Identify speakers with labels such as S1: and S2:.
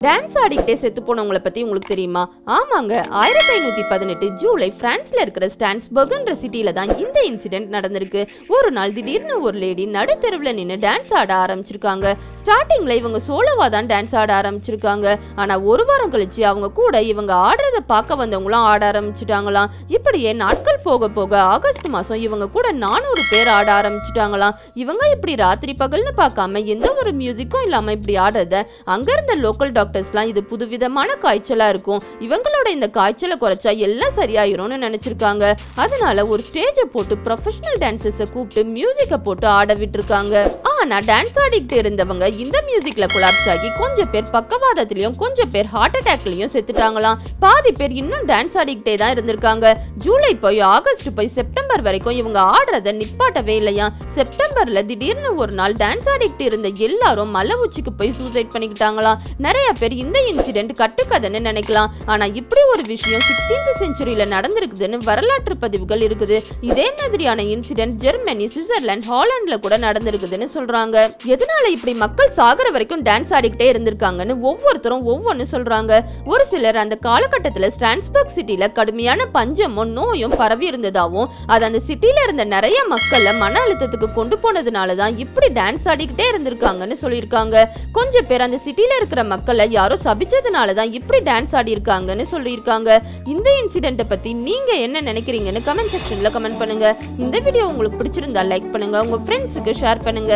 S1: Dance ஆடிக்கிட்டே செத்து போனவங்கள பத்தி உங்களுக்கு தெரியுமா? ஆமாங்க, 1518 ஜூலை பிரான்ஸ்ல இருக்கிற ஸ்டான்ஸ்பர்க்ன்ற சிட்டில தான் இந்த இன்சிடென்ட் நடந்திருக்கு. ஒரு நாள் திடீர்னு ஒரு லேடி நடுத்தெருவுல நின்று டான்ஸ் ஆட ஆரம்பிச்சிருக்காங்க. ஸ்டார்டிங்ல இவங்க சோலோவா தான் டான்ஸ் ஆட ஆரம்பிச்சிருக்காங்க. ஆனா ஒரு வாரம் கழிச்சு அவங்க கூட இவங்க ஆடுறத பார்க்க வந்தவங்களும் ஆட ஆரம்பிச்சிட்டாங்களாம். இப்படியே நாட்கள் போக போக ஆகஸ்ட் மாசம் இவங்க கூட 400 பேர் ஆட ஆரம்பிச்சிட்டாங்களாம். இவங்க இப்படி ராத்திரி பகல்னு பார்க்காம எந்த ஒரு மியூசிக்கும் இல்லாம இப்படி ஆடுறத அங்க இருந்த லோக்கல் டாக்டர்ஸ்லாம் இது புதுவிதமான காய்ச்சலா இருக்கும், இவங்களோட இந்த காய்ச்சலை குறைச்சா எல்லாம் சரியாயிரும்னு நினைச்சிருக்காங்க. அதனால ஒரு ஸ்டேஜை போட்டு ப்ரொஃபஷனல் டான்சர்ஸை கூப்பிட்டு மியூசிக்கை போட்டு ஆட விட்டுருக்காங்க. ஆனா டான்ஸ் ஆடிக்கிட்டு இருந்தவங்க இந்த மியூசிக்ல கொலாப்ஸ் ஆகி கொஞ்சம் பேர் பக்கவாதத்திலையும் கொஞ்சம் பேர் ஹார்ட் அட்டாக்லயும் செத்துட்டாங்களாம். பாதி பேர் இன்னும் டான்ஸ் ஆடிக்கிட்டே தான் இருந்திருக்காங்க. ஜூலை போய் ஆகஸ்ட் போய் செப்டம்பர் வரைக்கும் இவங்க ஆடுறத நிப்பாட்டவே இல்லையா. செப்டம்பர்ல திடீர்னு ஒரு நாள் டான்ஸ் ஆடிக்கிட்டு இருந்த எல்லாரும் மலை உச்சிக்கு போய் சூசைட் பண்ணிக்கிட்டாங்களாம். நிறைய பேர் இந்த இன்சிடென்ட் கட்டுக்கதைன்னு நினைக்கலாம். ஆனா இப்படி ஒரு விஷயம் 16th செஞ்சுரியில நடந்திருக்குதுன்னு வரலாற்று பதிவுகள் இருக்குது. இதே மாதிரியான இன்சிடென்ட் ஜெர்மனி, சுவிட்சர்லாந்து, ஹாலண்ட்ல கூட நடந்திருக்குதுன்னு சொல்றாங்க. எதனால இப்படி மக்கள் சாகர வரைக்கும் டான்ஸ் ஆடிக்கிட்டே இருந்திருக்காங்கன்னு ஒவ்வொருத்தரும் ஒவ்வொன்னு சொல்றாங்க. ஒரு சிலர் அந்த காலகட்டத்தில் ஸ்டான்ஸ்பர்க் சிட்டில கடுமையான பஞ்சமும் நோயும் பரவி இருந்ததாகவும் அது அந்த சிட்டில இருந்த நிறைய மக்களை மன அழுத்தத்துக்கு கொண்டு போனதுனாலதான் இப்படி டான்ஸ் ஆடிக்கிட்டே இருந்திருக்காங்கன்னு சொல்லியிருக்காங்க. கொஞ்சம் பேர் அந்த சிட்டில இருக்கிற மக்களை யாரோ சபிச்சதுனாலதான் இப்படி டான்ஸ் ஆடி இருக்காங்கன்னு சொல்லியிருக்காங்க. இந்த இன்சிடென்ட்டை பத்தி நீங்க என்ன நினைக்கிறீங்கன்னு கமெண்ட் செக்ஷன்ல கமெண்ட் பண்ணுங்க. இந்த வீடியோ உங்களுக்கு பிடிச்சிருந்தா லைக் பண்ணுங்க, உங்க ஃப்ரெண்ட்ஸுக்கு ஷேர் பண்ணுங்க.